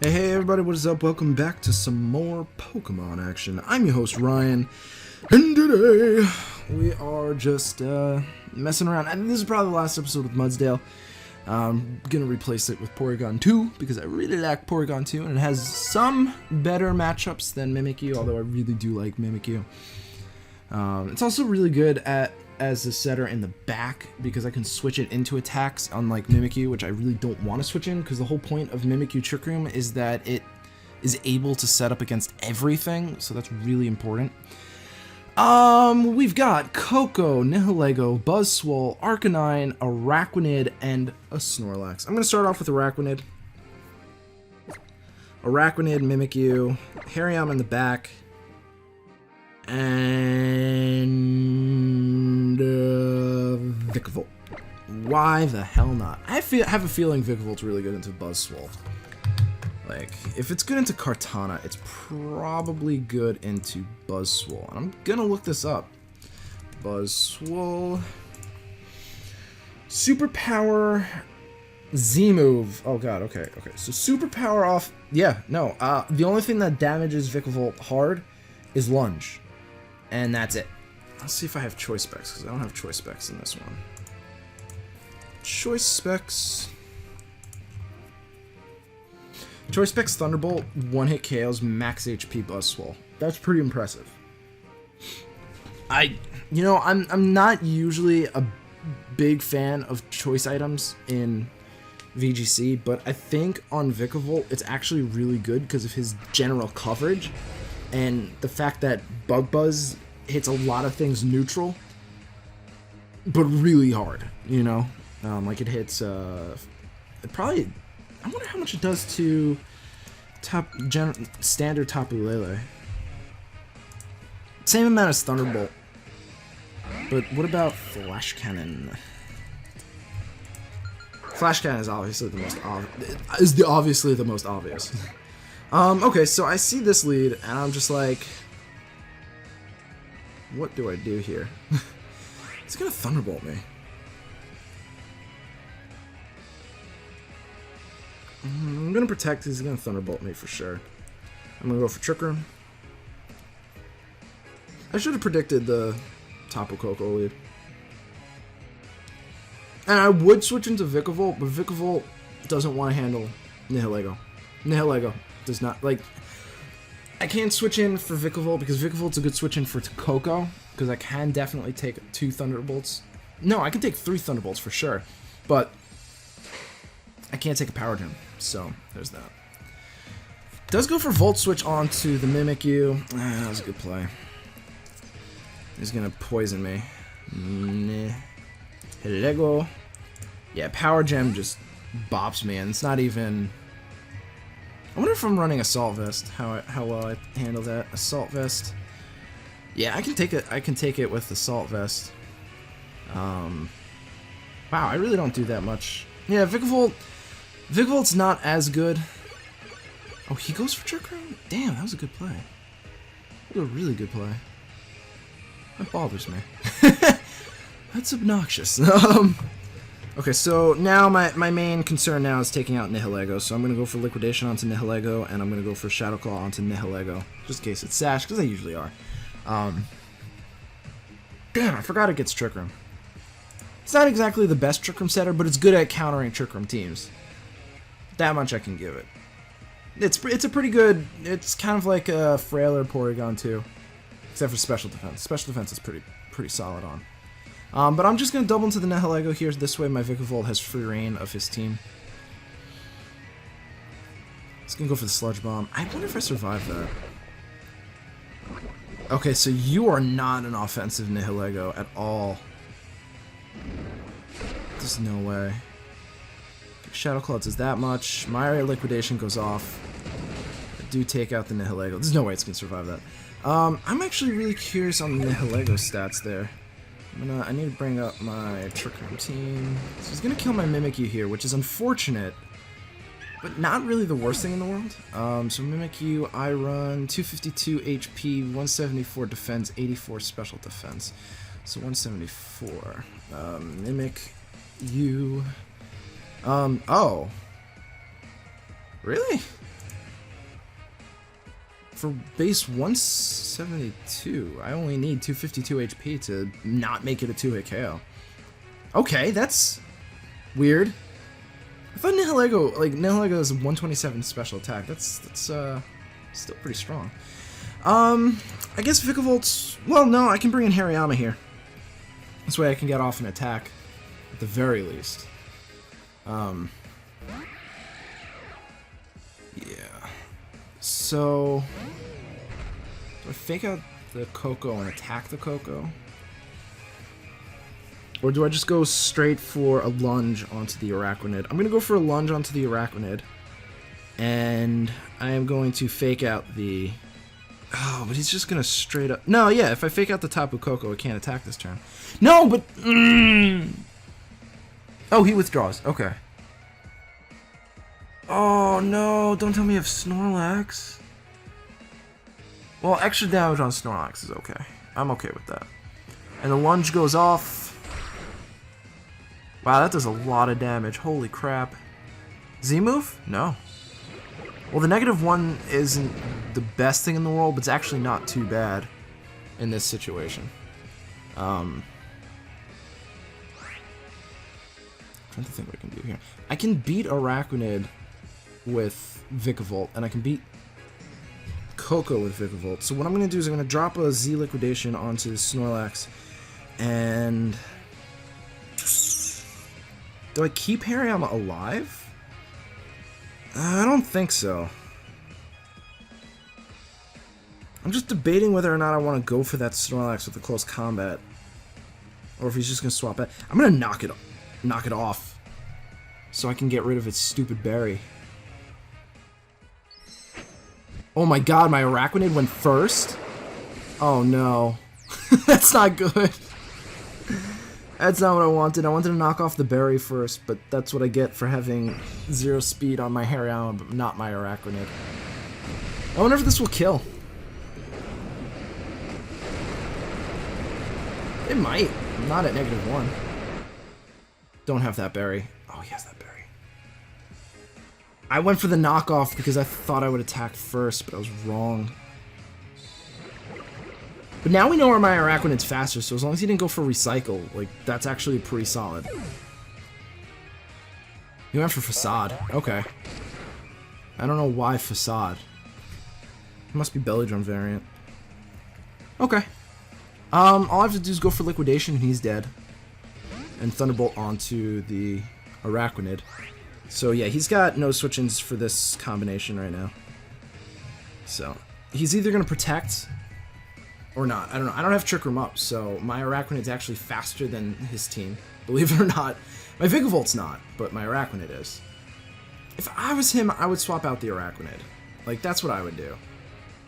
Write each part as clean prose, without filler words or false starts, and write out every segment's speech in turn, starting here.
Hey everybody, what is up? Welcome back to some more Pokemon action. I'm your host Ryan, and today we are just messing around. And this is probably the last episode with Mudsdale. I'm gonna replace it with Porygon 2 because I really like Porygon 2 and it has some better matchups than Mimikyu, although I really do like Mimikyu. It's also really good as a setter in the back because I can switch it into attacks, unlike Mimikyu, which I really don't want to switch in because the whole point of Mimikyu Trick Room is that it is able to set up against everything, so that's really important. We've got Koko, Nihilego, Buzzwole, Arcanine, Araquanid, and a Snorlax. I'm going to start off with Araquanid. Araquanid, Mimikyu, Hariyama in the back, and Vikavolt. Why the hell not? I have a feeling Vikavolt's really good into Buzzwole. Like, if it's good into Kartana, it's probably good into Buzzwole. And I'm gonna look this up. Buzzwole. Superpower Z-move. Oh god, okay. So superpower off. Yeah, no. The only thing that damages Vikavolt hard is Lunge. And that's it. Let's see if I have choice specs, because I don't have choice specs in this one. Choice specs. Choice specs Thunderbolt, one-hit KOs, max HP Buzzwole. That's pretty impressive. I'm not usually a big fan of choice items in VGC, but I think on Vikavolt it's actually really good because of his general coverage and the fact that Bug Buzz hits a lot of things neutral, but really hard, you know? Like it hits, probably, I wonder how much it does to standard Tapu Lele. Same amount as Thunderbolt. But what about Flash Cannon? Flash Cannon is obviously the most obvious. Okay, so I see this lead, and I'm just like, what do I do here? It's gonna Thunderbolt me. I'm gonna protect, he's gonna Thunderbolt me for sure. I'm gonna go for Trick Room. I should have predicted the Tapu Koko lead. And I would switch into Vikavolt, but Vikavolt doesn't want to handle Nihilego. Nihilego does not, like, I can't switch in for Vikavolt because Vikavolt's a good switch in for Koko, because I can definitely take 2 Thunderbolts. No, I can take 3 Thunderbolts for sure, but I can't take a Power Gem, so there's that. Does go for Volt Switch onto the Mimikyu. That was a good play. He's gonna poison me. Lego. Yeah, Power Gem just bops me, and it's not even. I wonder if I'm running Assault Vest, how well I handle that. Assault Vest. Yeah, I can take it. I can take it with Assault Vest. Wow, I really don't do that much. Yeah, Vikavolt's not as good. Oh, he goes for Trick Room? Damn, that was a good play. That was a really good play. That bothers me. That's obnoxious. Okay, so now my main concern now is taking out Nihilego, so I'm going to go for Liquidation onto Nihilego, and I'm going to go for Shadow Claw onto Nihilego, just in case it's Sash, because they usually are. Damn, I forgot it gets Trick Room. It's not exactly the best Trick Room setter, but it's good at countering Trick Room teams. That much I can give it. It's a pretty good, it's kind of like a frailer Porygon 2, except for Special Defense. Special Defense is pretty solid on. But I'm just going to double into the Nihilego here. This way my Vikavolt has free reign of his team. He's going to go for the Sludge Bomb. I wonder if I survive that. Okay, so you are not an offensive Nihilego at all. There's no way. Shadow Claw does that much. My Liquidation goes off. I do take out the Nihilego. There's no way it's going to survive that. I'm actually really curious on the Nihilego stats there. I need to bring up my Trick Room team. So he's gonna kill my Mimikyu here, which is unfortunate, but not really the worst thing in the world. So Mimikyu, I run 252 HP, 174 defense, 84 special defense. So 174. Mimikyu. Oh. Really? for base 172. I only need 252 HP to not make it a 2-hit KO. Okay, that's weird. I thought Nihilego, like, Nihilego is a 127 special attack. That's still pretty strong. I guess Vikavolt, well, no, I can bring in Hariyama here. This way I can get off an attack, at the very least. Yeah. So, do I fake out the Koko and attack the Koko? Or do I just go straight for a lunge onto the Araquanid? I'm going to go for a lunge onto the Araquanid. And I am going to fake out the... Oh, but he's just going to straight up... No, yeah, if I fake out the Tapu Koko, I can't attack this turn. No, but... Oh, he withdraws. Okay. Oh, no. Don't tell me you have Snorlax. Well, extra damage on Snorlax is okay. I'm okay with that. And the lunge goes off. Wow, that does a lot of damage. Holy crap. Z-move? No. Well, the -1 isn't the best thing in the world, but it's actually not too bad in this situation. I'm trying to think what I can do here. I can beat Araquanid with Vikavolt, and I can beat Koko with Vikavolt. So what I'm going to do is I'm going to drop a Z Liquidation onto Snorlax, and... Do I keep Hariyama alive? I don't think so. I'm just debating whether or not I want to go for that Snorlax with the close combat, or if he's just going to swap it. I'm going to knock it off, so I can get rid of its stupid berry. Oh my god, my Araquanid went first? Oh no. That's not good. That's not what I wanted. I wanted to knock off the berry first, but that's what I get for having 0 speed on my Hariyama, but not my Araquanid. I wonder if this will kill. It might. I'm not at -1. Don't have that berry. Oh, he has that berry. I went for the knockoff because I thought I would attack first, but I was wrong. But now we know where my Araquanid's faster, so as long as he didn't go for Recycle, like, that's actually pretty solid. He went for Facade. Okay. I don't know why Facade. It must be Belly Drum variant. Okay. All I have to do is go for Liquidation, and he's dead. And Thunderbolt onto the Araquanid. So yeah, he's got no switch-ins for this combination right now. So, he's either going to Protect... or not. I don't know. I don't have Trick Room up, so my Araquanid's actually faster than his team. Believe it or not. My Vigavolt's not, but my Araquanid is. If I was him, I would swap out the Araquanid. Like, that's what I would do.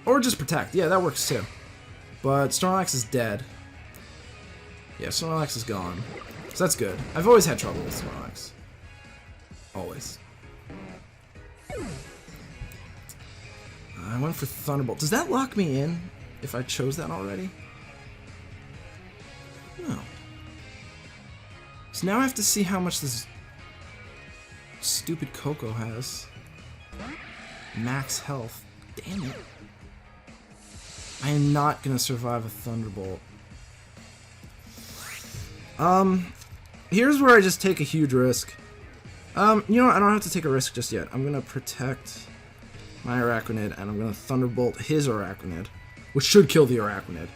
Or just Protect. Yeah, that works too. But Snorlax is dead. Yeah, Snorlax is gone. So that's good. I've always had trouble with Snorlax. Always. I went for Thunderbolt. Does that lock me in? If I chose that already? No. So now I have to see how much this stupid Koko has. Max health. Damn it. I am not gonna survive a Thunderbolt. Here's where I just take a huge risk. You know what? I don't have to take a risk just yet. I'm gonna protect my Araquanid, and I'm gonna Thunderbolt his Araquanid, which should kill the Araquanid.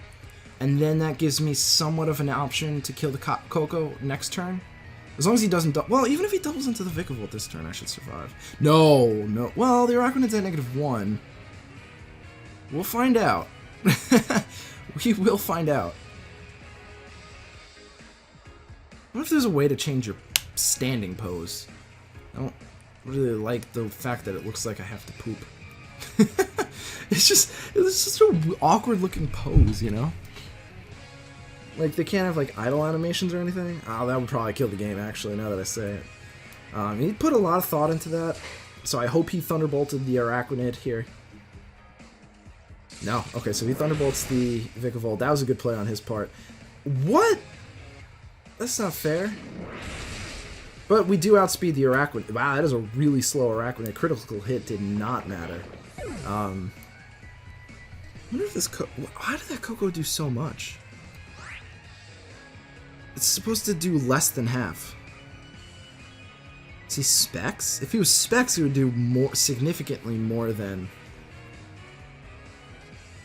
And then that gives me somewhat of an option to kill the Koko next turn. As long as he doesn't... Well, even if he doubles into the Vikavolt this turn, I should survive. No. Well, the Araquanid's at -1. We'll find out. We will find out. What if there's a way to change your standing pose? I don't really like the fact that it looks like I have to poop. It's just an awkward looking pose, you know? Like, they can't have, like, idle animations or anything? Oh, that would probably kill the game, actually, now that I say it. He put a lot of thought into that, so I hope he Thunderbolted the Araquanid here. No. Okay, so he Thunderbolts the Vikavolt. That was a good play on his part. What? That's not fair. But we do outspeed the Araquanid. Wow, that is a really slow Araquanid. Critical hit did not matter. I wonder if this why did that Coco do so much? It's supposed to do less than half. Is he Specs? If he was Specs, he would do significantly more than...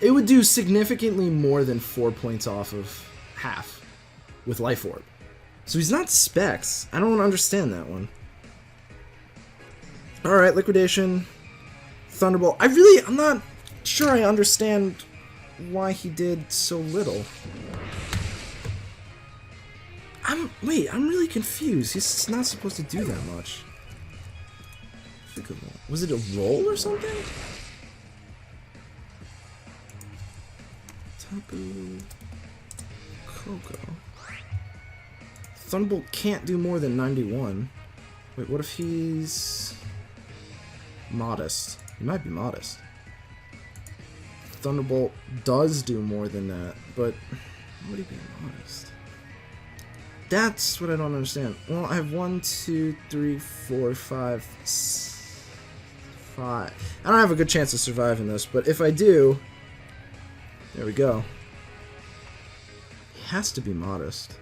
It would do significantly more than 4 points off of half with Life Orb. So he's not Specs. I don't understand that one. Alright, Liquidation. Thunderbolt. I'm not sure I understand why he did so little. Wait, I'm really confused. He's not supposed to do that much. Was it a roll or something? Tapu Coco. Thunderbolt can't do more than 91. Wait, what if he's Modest? He might be Modest. Thunderbolt does do more than that, but how would he be Modest? That's what I don't understand. Well, I have 1, 2, 3, 4, 5, 5. I don't have a good chance of surviving this, but if I do, there we go. He has to be Modest.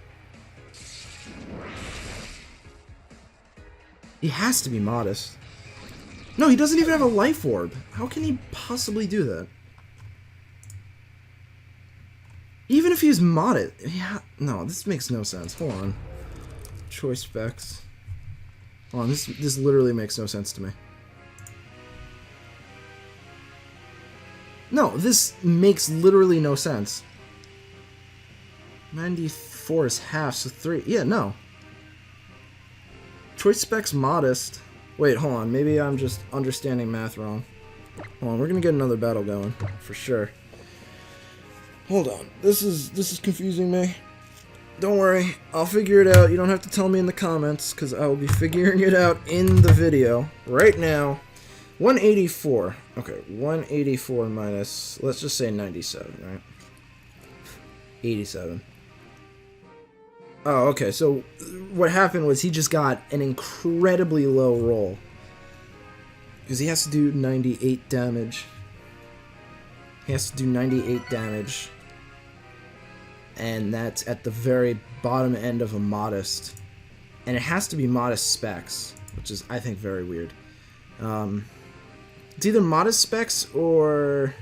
He has to be Modest. No, he doesn't even have a Life Orb. How can he possibly do that? Even if he's modded, yeah, no, this makes no sense. Hold on. Choice specs. Hold on, this literally makes no sense to me. No, this makes literally no sense. 94 is half, so 3. Yeah, no. Choice specs Modest. Wait, hold on. Maybe I'm just understanding math wrong. Hold on, we're gonna get another battle going for sure. Hold on, this is confusing me. Don't worry, I'll figure it out. You don't have to tell me in the comments, because I will be figuring it out in the video right now. 184. Okay, 184 minus, let's just say 97, right? 87. Oh, okay, so what happened was he just got an incredibly low roll. Because he has to do 98 damage. He has to do 98 damage. And that's at the very bottom end of a Modest. And it has to be Modest specs, which is, I think, very weird. It's either Modest specs or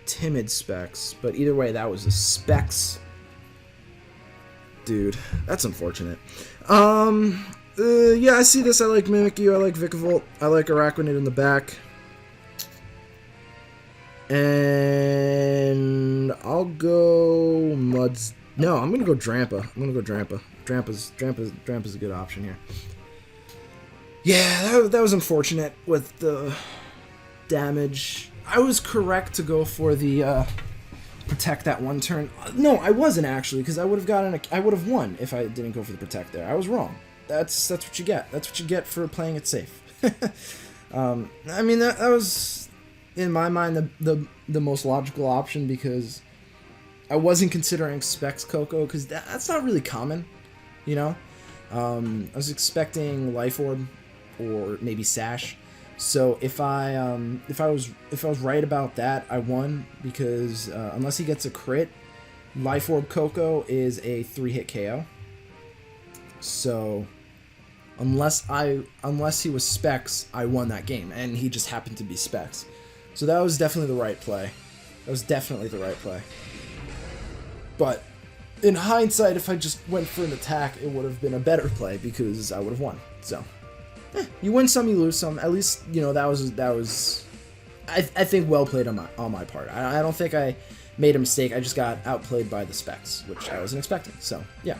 Timid specs. But either way, that was a specs. Dude, that's unfortunate. Yeah, I see this. I like Mimikyu, I like Vikavolt, I like Araquanid in the back. And I'll go Muds. No, I'm gonna go Drampa. I'm gonna go Drampa. Drampa's a good option here. Yeah, that was unfortunate with the damage. I was correct to go for the Protect that one turn. No, I wasn't actually, because I would have won if I didn't go for the Protect there. I was wrong. That's what you get. That's what you get for playing it safe. I mean that was, in my mind, the most logical option, because I wasn't considering Specs Coco, because that's not really common, you know. I was expecting Life Orb or maybe Sash. So if I was right about that, I won, because unless he gets a crit, Life Orb Coco is a 3-hit KO. So unless he was Specs, I won that game, and he just happened to be Specs. So that was definitely the right play. That was definitely the right play. But in hindsight, if I just went for an attack, it would have been a better play, because I would have won. So you win some, you lose some. At least, you know, that was I think well played on my part. I don't think I made a mistake. I just got outplayed by the specs, which I wasn't expecting. So yeah,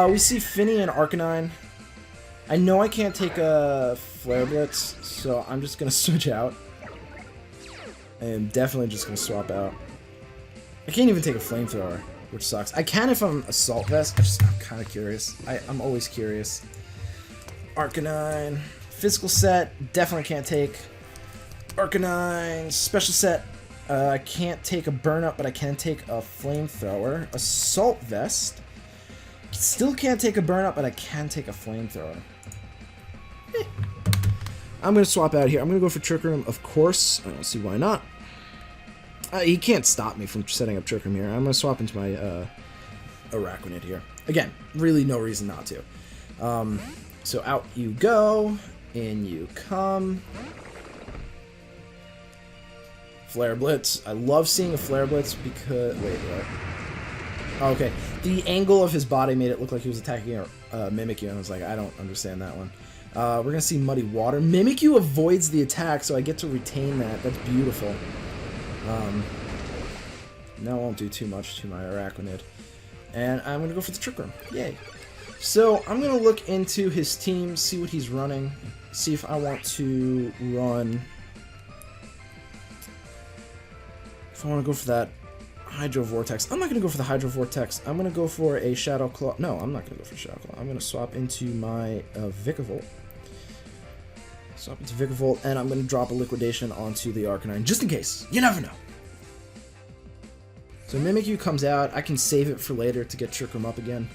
we see Finny and Arcanine. I know I can't take a Flare Blitz, so I'm just gonna switch out. I am definitely just gonna swap out. I can't even take a Flamethrower, which sucks. I can if I'm Assault Vest. I'm kind of curious. I'm always curious. Arcanine. Physical set, definitely can't take. Arcanine. Special set, I can't take a Burn Up, but I can take a Flamethrower. Assault Vest. Still can't take a Burn Up, but I can take a Flamethrower. I'm going to swap out here. I'm going to go for Trick Room, of course. I don't see why not. He can't stop me from setting up Trick Room here. I'm going to swap into my Araquanid here. Again, really no reason not to. So out you go, in you come. Flare Blitz. I love seeing a Flare Blitz because... Wait, what? Oh, okay. The angle of his body made it look like he was attacking a Mimikyu, and I was like, I don't understand that one. We're going to see Muddy Water. Mimikyu avoids the attack, so I get to retain that. That's beautiful. Now I won't do too much to my Araquanid. And I'm going to go for the Trick Room. Yay. So I'm going to look into his team, see what he's running, see if I want to run... If I want to go for that Hydro Vortex. I'm not going to go for the Hydro Vortex. I'm going to go for a Shadow Claw. No, I'm not going to go for Shadow Claw. I'm going to swap into my Vikavolt. Swap into Vikavolt, and I'm going to drop a Liquidation onto the Arcanine, just in case. You never know. So Mimikyu comes out. I can save it for later to get Trick Room up again.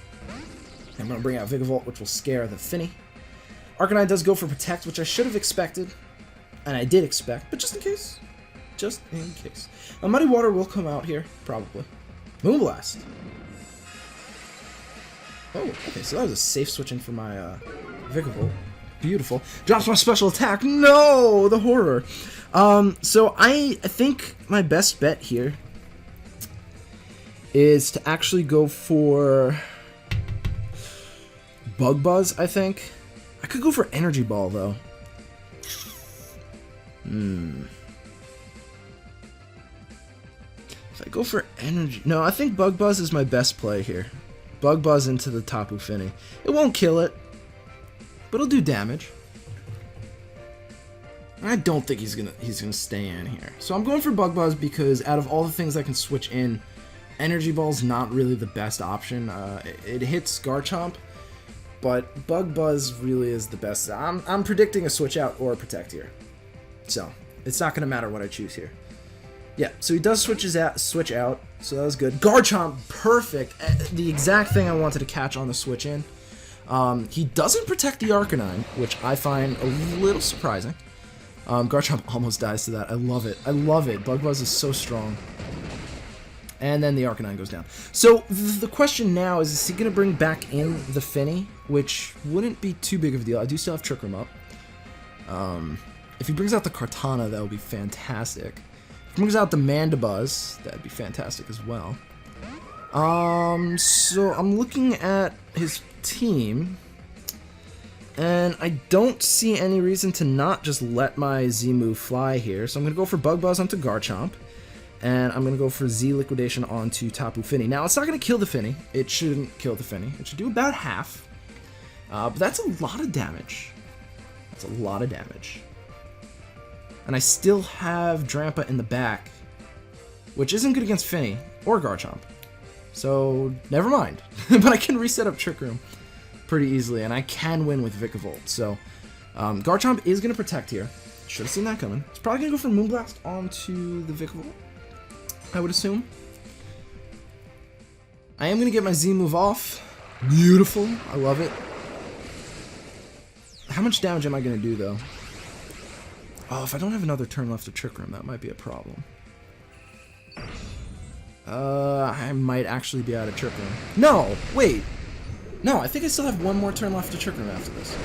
I'm going to bring out Vikavolt, which will scare the Finny. Arcanine does go for Protect, which I should have expected. And I did expect, but just in case. Just in case. A Muddy Water will come out here, probably. Moonblast. Oh, okay, so that was a safe switching for my Vikavolt. Beautiful. Drops my special attack. No, the horror. So I think my best bet here is to actually go for Bug Buzz, I think. I could go for Energy Ball, though. If I go for Energy... No, I think Bug Buzz is my best play here. Bug Buzz into the Tapu Fini. It won't kill it, but it'll do damage. I don't think he's gonna stay in here. So I'm going for Bug Buzz because out of all the things I can switch in, Energy Ball's not really the best option. It hits Garchomp, but Bug Buzz really is the best. I'm predicting a switch out or a Protect here. So it's not gonna matter what I choose here. Yeah, so he does switch out, so that was good. Garchomp, perfect. The exact thing I wanted to catch on the switch in. He doesn't protect the Arcanine, which I find a little surprising. Garchomp almost dies to that. I love it. I love it. Bug Buzz is so strong. And then the Arcanine goes down. So the question now is he going to bring back in the Finny, which wouldn't be too big of a deal. I do still have Trick Room up. If he brings out the Kartana, that would be fantastic. If he brings out the Mandibuzz, that'd be fantastic as well. So I'm looking at his team, and I don't see any reason to not just let my Z-move fly here. So I'm going to go for Bug Buzz onto Garchomp, and I'm going to go for Z Liquidation onto Tapu Fini. Now, it's not going to kill the Finny. It shouldn't kill the Finny. It should do about half, but that's a lot of damage. That's a lot of damage. And I still have Drampa in the back, which isn't good against Finny or Garchomp. So, never mind. But I can reset up Trick Room pretty easily, and I can win with Vikavolt. So, Garchomp is going to protect here. Should have seen that coming. It's probably going to go for Moonblast onto the Vikavolt, I would assume. I am going to get my Z-move off. Beautiful. I love it. How much damage am I going to do, though? Oh, if I don't have another turn left to Trick Room, that might be a problem. I might actually be out of Trick Room. No, wait. No, I think I still have one more turn left to Trick Room after this.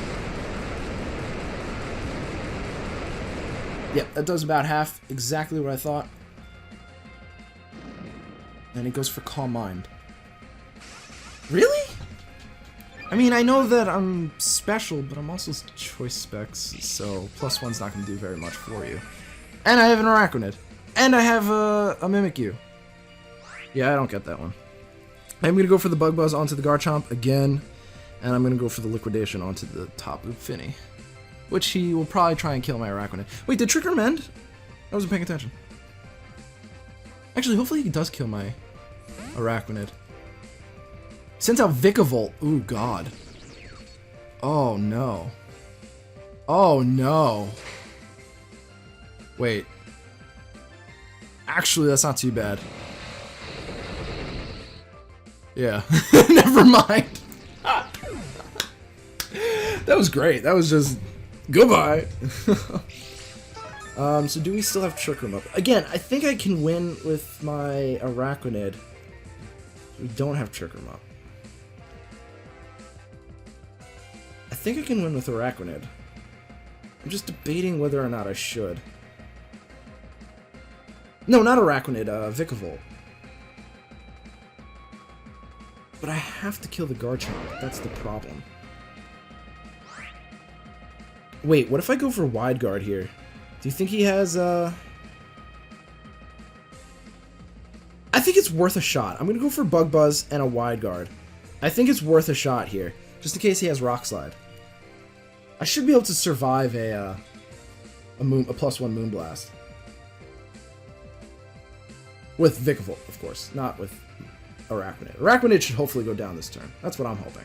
Yep, that does about half. Exactly what I thought. And it goes for Calm Mind. Really? I mean, I know that I'm special, but I'm also Choice Specs, so +1's not going to do very much for you. And I have an Araquanid. And I have a Mimikyu. Yeah, I don't get that one. I'm going to go for the Bug Buzz onto the Garchomp again, and I'm going to go for the Liquidation onto the Tapu Fini, which he will probably try and kill my Araquanid. Wait, did Trick Room end? I wasn't paying attention. Actually, hopefully he does kill my Araquanid. Sends out Vikavolt. Ooh, God. Oh, no. Oh, no. Wait. Actually, that's not too bad. Yeah. Never mind. That was great. That was just... Goodbye. So do we still have Trick Room up? Again, I think I can win with my Araquanid. We don't have Trick Room up. I think I can win with Araquanid. I'm just debating whether or not I should. No, not Araquanid, Vikavolt. But I have to kill the Garchomp. That's the problem. Wait, what if I go for Wide Guard here? Do you think he has, I think it's worth a shot. I'm gonna go for Bug Buzz and a Wide Guard. I think it's worth a shot here, just in case he has Rock Slide. I should be able to survive a +1 Moonblast. With Vikavolt, of course, not with Araquanid. Araquanid should hopefully go down this turn. That's what I'm hoping.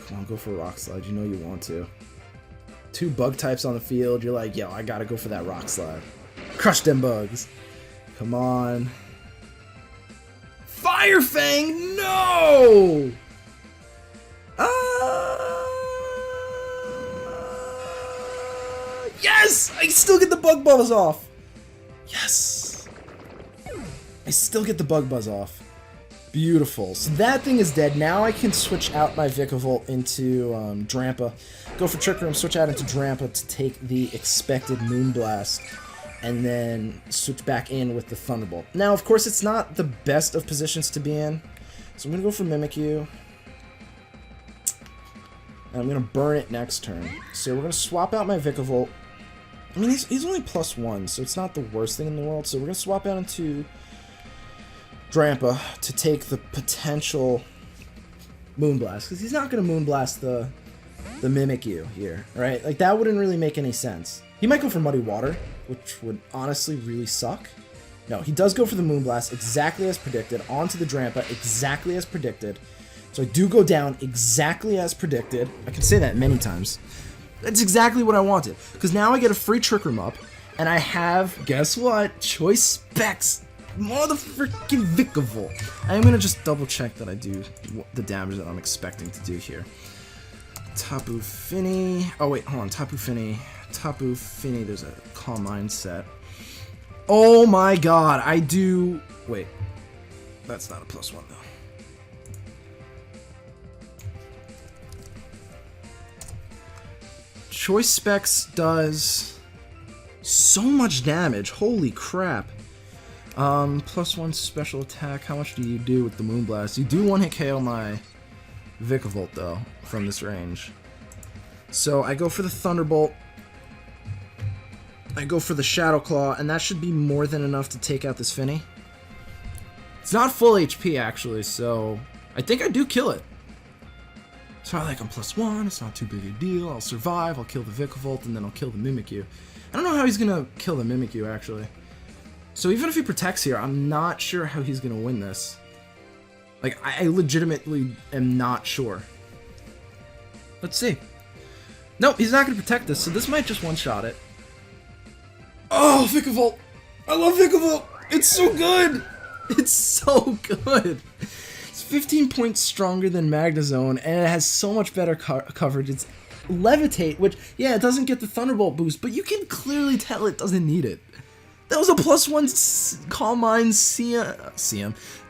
Come on, go for Rock Slide. You know you want to. 2 bug types on the field. You're like, yo, I gotta go for that Rock Slide. Crush them bugs. Come on. Fire Fang! No! Yes! I still get the Bug Buzz off! Yes! I still get the Bug Buzz off. Beautiful. So that thing is dead. Now I can switch out my Vikavolt into Drampa. Go for Trick Room, switch out into Drampa to take the expected Moonblast. And then switch back in with the Thunderbolt. Now, of course, it's not the best of positions to be in. So I'm going to go for Mimikyu. And I'm going to burn it next turn. So we're going to swap out my Vikavolt. I mean, he's only +1, so it's not the worst thing in the world. So we're going to swap out into Drampa to take the potential Moonblast. Because he's not going to Moonblast the Mimikyu here, right? Like, that wouldn't really make any sense. He might go for Muddy Water, which would honestly really suck. No, he does go for the Moonblast exactly as predicted, onto the Drampa exactly as predicted. So I do go down exactly as predicted. I can say that many times. That's exactly what I wanted. Because now I get a free Trick Room up, and I have, guess what? Choice Specs. Motherfucking Vikavolt. I'm going to just double check that I do the damage that I'm expecting to do here. Tapu Fini. Oh, wait, hold on. Tapu Fini. Tapu Fini. There's a Calm Mind set. Oh my god. I do. Wait. That's not a +1, though. Choice Specs does so much damage. Holy crap. +1 special attack. How much do you do with the Moonblast? You do one-hit KO my Vikavolt, though, from this range. So I go for the Thunderbolt. I go for the Shadow Claw, and that should be more than enough to take out this Fini. It's not full HP, actually, so I think I do kill it. It's not like I'm +1, it's not too big a deal. I'll survive, I'll kill the Vikavolt, and then I'll kill the Mimikyu. I don't know how he's gonna kill the Mimikyu, actually. So even if he protects here, I'm not sure how he's gonna win this. Like, I legitimately am not sure. Let's see. Nope, he's not gonna protect this, so this might just one-shot it. Oh, Vikavolt! I love Vikavolt! It's so good! It's so good! It's 15 points stronger than Magnezone, and it has so much better coverage. It's Levitate, which, yeah, it doesn't get the Thunderbolt boost, but you can clearly tell it doesn't need it. That was a +1 Calm Mind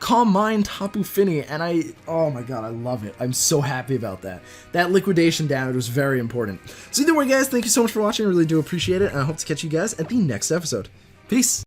Calm Mind Tapu Fini, and oh my god, I love it. I'm so happy about that. That liquidation damage was very important. So either way, guys, thank you so much for watching. I really do appreciate it, and I hope to catch you guys at the next episode. Peace!